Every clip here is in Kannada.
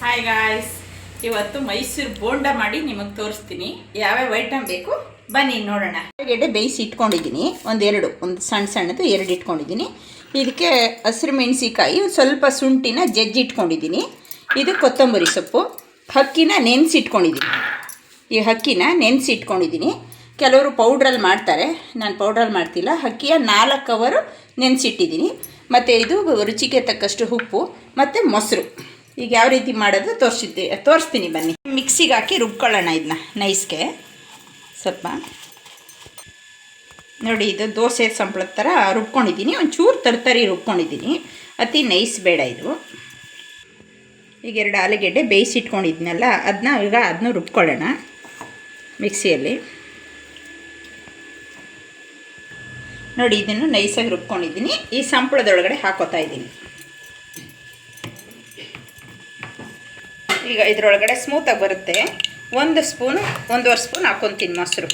ಹಾಯ್ ಗಾಯ್ಸ್, ಇವತ್ತು ಮೈಸೂರು ಬೋಂಡ ಮಾಡಿ ನಿಮಗೆ ತೋರಿಸ್ತೀನಿ. ಯಾವ್ಯಾವ ಐಟಮ್ ಬೇಕು ಬನ್ನಿ ನೋಡೋಣ. ಆಲೂಗೆಡ್ಡೆ ಬೇಯಿಸಿ ಇಟ್ಕೊಂಡಿದ್ದೀನಿ, ಒಂದು ಸಣ್ಣದು ಎರಡು ಇಟ್ಕೊಂಡಿದ್ದೀನಿ. ಇದಕ್ಕೆ ಹಸಿರು ಮೆಣಸಿಕಾಯಿ, ಸ್ವಲ್ಪ ಶುಂಠಿನ ಜಜ್ಜಿ ಇಟ್ಕೊಂಡಿದ್ದೀನಿ. ಇದು ಕೊತ್ತಂಬರಿ ಸೊಪ್ಪು, ಅಕ್ಕಿನ ನೆನೆಸಿಟ್ಕೊಂಡಿದ್ದೀನಿ. ಈ ಅಕ್ಕಿನ ನೆನೆಸಿಟ್ಕೊಂಡಿದ್ದೀನಿ. ಕೆಲವರು ಪೌಡ್ರಲ್ಲಿ ಮಾಡ್ತಾರೆ, ನಾನು ಪೌಡ್ರಲ್ಲಿ ಮಾಡ್ತಿಲ್ಲ. ಅಕ್ಕಿಯ 4 ಅವರ್ ನೆನೆಸಿಟ್ಟಿದ್ದೀನಿ. ಮತ್ತು ಇದು ರುಚಿಗೆ ತಕ್ಕಷ್ಟು ಉಪ್ಪು ಮತ್ತು ಮೊಸರು. ಈಗ ಯಾವ ರೀತಿ ಮಾಡೋದು ತೋರಿಸ್ತೀನಿ ಬನ್ನಿ. ಮಿಕ್ಸಿಗೆ ಹಾಕಿ ರುಬ್ಕೊಳ್ಳೋಣ. ಇದನ್ನ ನೈಸ್ಗೆ ಸ್ವಲ್ಪ ನೋಡಿ, ಇದು ದೋಸೆ ಸಂಪ್ಳದ ಥರ ರುಬ್ಕೊಂಡಿದ್ದೀನಿ. ಒಂಚೂರು ತರ್ತರಿ ರುಬ್ಕೊಂಡಿದ್ದೀನಿ, ಅತಿ ನೈಸ್ ಬೇಡ ಇದು. ಈಗ 2 ಆಲೂಗೆಡ್ಡೆ ಬೇಯಿಸಿಟ್ಕೊಂಡಿದ್ನಲ್ಲ, ಅದನ್ನ ರುಬ್ಕೊಳ್ಳೋಣ ಮಿಕ್ಸಿಯಲ್ಲಿ. ನೋಡಿ, ಇದನ್ನು ನೈಸಾಗಿ ರುಬ್ಕೊಂಡಿದ್ದೀನಿ. ಈ ಸಂಪ್ಳದೊಳಗಡೆ ಹಾಕೋತಾ ಇದ್ದೀನಿ. ಈಗ ಇದರೊಳಗಡೆ ಸ್ಮೂತಾಗಿ ಬರುತ್ತೆ. 1 ಸ್ಪೂನು 1.5 ಸ್ಪೂನ್ ಹಾಕ್ಕೊತೀನಿ ಮೊಸರು.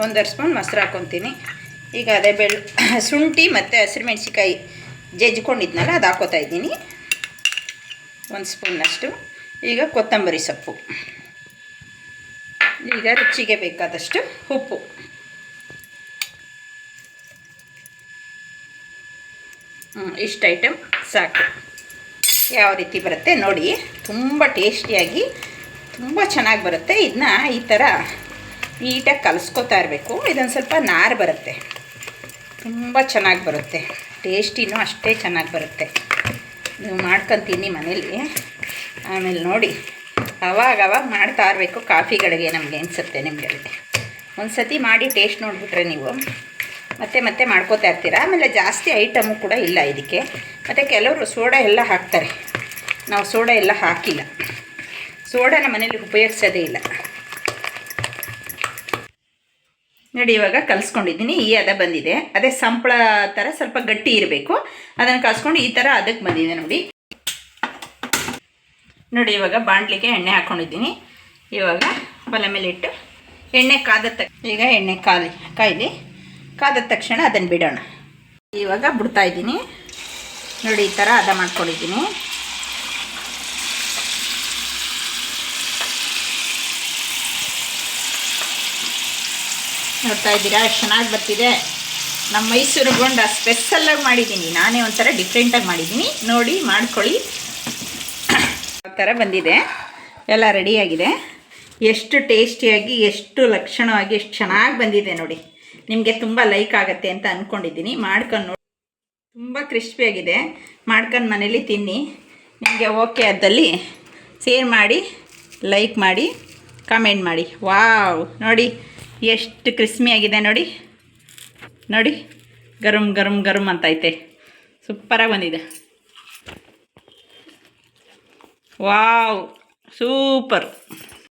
1.5 ಸ್ಪೂನ್ ಮೊಸರು ಹಾಕ್ಕೊತೀನಿ. ಈಗ ಅದೇ ಶುಂಠಿ ಮತ್ತು ಹಸಿರು ಮೆಣಸಿಕಾಯಿ ಜಜ್ಜಿಕೊಂಡಿದ್ನಲ್ಲ, ಅದು ಹಾಕೋತಾ ಇದ್ದೀನಿ 1 ಸ್ಪೂನ್ನಷ್ಟು. ಈಗ ಕೊತ್ತಂಬರಿ ಸೊಪ್ಪು, ಈಗ ರುಚಿಗೆ ಬೇಕಾದಷ್ಟು ಉಪ್ಪು, ಇಷ್ಟು ಐಟಮ್ ಸಾಕು. ಯಾವ ರೀತಿ ಬರುತ್ತೆ ನೋಡಿ, ತುಂಬ ಟೇಸ್ಟಿಯಾಗಿ ತುಂಬ ಚೆನ್ನಾಗಿ ಬರುತ್ತೆ. ಇದನ್ನ ಈ ಥರ ನೀಟಾಗಿ ಕಲಿಸ್ಕೊತಾ ಇರಬೇಕು. ಇದೊಂದು ಸ್ವಲ್ಪ ನಾರು ಬರುತ್ತೆ, ತುಂಬ ಚೆನ್ನಾಗಿ ಬರುತ್ತೆ. ಟೇಸ್ಟಿನೂ ಅಷ್ಟೇ ಚೆನ್ನಾಗಿ ಬರುತ್ತೆ. ನೀವು ಮಾಡ್ಕೊತೀನಿ ಮನೇಲಿ. ಆಮೇಲೆ ನೋಡಿ, ಅವಾಗ ಮಾಡ್ತಾ ಇರಬೇಕು. ಕಾಫಿಗಳಿಗೆ ನಮಗೆ ಅನಿಸುತ್ತೆ, ನಿಮಗೆ ಒಂದು ಸತಿ ಮಾಡಿ ಟೇಸ್ಟ್ ನೋಡಿಬಿಟ್ರೆ ನೀವು ಮತ್ತೆ ಮಾಡ್ಕೋತಾ ಇರ್ತೀರ. ಆಮೇಲೆ ಜಾಸ್ತಿ ಐಟಮು ಕೂಡ ಇಲ್ಲ ಇದಕ್ಕೆ. ಮತ್ತು ಕೆಲವರು ಸೋಡಾ ಎಲ್ಲ ಹಾಕ್ತಾರೆ, ನಾವು ಸೋಡಾ ಎಲ್ಲ ಹಾಕಿಲ್ಲ. ಸೋಡಾನ ಮನೇಲಿ ಉಪಯೋಗಿಸೋದೇ ಇಲ್ಲ. ನೋಡಿ, ಇವಾಗ ಕಲಿಸ್ಕೊಂಡಿದ್ದೀನಿ. ಈ ಹದ ಬಂದಿದೆ. ಅದೇ ಸಂಪ್ಳ ಥರ ಸ್ವಲ್ಪ ಗಟ್ಟಿ ಇರಬೇಕು. ಅದನ್ನು ಕಲಿಸ್ಕೊಂಡು ಈ ಥರ ಅದಕ್ಕೆ ಬಂದಿದೆ ನೋಡಿ. ಇವಾಗ ಬಾಣಲಿಗೆ ಎಣ್ಣೆ ಹಾಕ್ಕೊಂಡಿದ್ದೀನಿ. ಇವಾಗ ಒಲೆ ಮೇಲೆ ಇಟ್ಟು ಎಣ್ಣೆ ಈಗ ಎಣ್ಣೆ ಕಾಯ್ಲಿ ಕಾದ ತಕ್ಷಣ ಅದನ್ನು ಬಿಡೋಣ. ಇವಾಗ ಬಿಡ್ತಾಯಿದ್ದೀನಿ ನೋಡಿ, ಈ ಥರ ಹದ ಮಾಡ್ಕೊಂಡಿದ್ದೀನಿ. ನೋಡ್ತಾ ಇದ್ದೀರಾ ಎಷ್ಟು ಚೆನ್ನಾಗಿ ಬರ್ತಿದೆ. ನಮ್ಮ ಮೈಸೂರು ಬೋಂಡ ಸ್ಪೆಷಲ್ಲಾಗಿ ಮಾಡಿದ್ದೀನಿ. ನಾನೇ ಒಂಥರ ಡಿಫ್ರೆಂಟಾಗಿ ಮಾಡಿದ್ದೀನಿ. ನೋಡಿ, ಮಾಡ್ಕೊಳ್ಳಿ. ಆ ಥರ ಬಂದಿದೆ, ಎಲ್ಲ ರೆಡಿಯಾಗಿದೆ. ಎಷ್ಟು ಟೇಸ್ಟಿಯಾಗಿ, ಎಷ್ಟು ಲಕ್ಷಣವಾಗಿ, ಎಷ್ಟು ಚೆನ್ನಾಗಿ ಬಂದಿದೆ ನೋಡಿ. ನಿಮಗೆ ತುಂಬ ಲೈಕ್ ಆಗುತ್ತೆ ಅಂತ ಅಂದ್ಕೊಂಡಿದ್ದೀನಿ. ಮಾಡ್ಕೊಂಡು ನೋಡಿ, ತುಂಬ ಕ್ರಿಸ್ಪಿಯಾಗಿದೆ. ಮಾಡ್ಕೊಂಡು ಮನೇಲಿ ತಿನ್ನಿ. ನಿಮಗೆ ಓಕೆ ಆದಲ್ಲಿ ಶೇರ್ ಮಾಡಿ, ಲೈಕ್ ಮಾಡಿ, ಕಾಮೆಂಟ್ ಮಾಡಿ. ವಾವ್, ನೋಡಿ ಎಷ್ಟು ಕ್ರಿಸ್ಪಿಯಾಗಿದೆ ನೋಡಿ. ಗರಂ ಗರಂ ಗರಂ ಅಂತೈತೆ. ಸೂಪರಾಗಿ ಬಂದಿದೆ. Wow, super.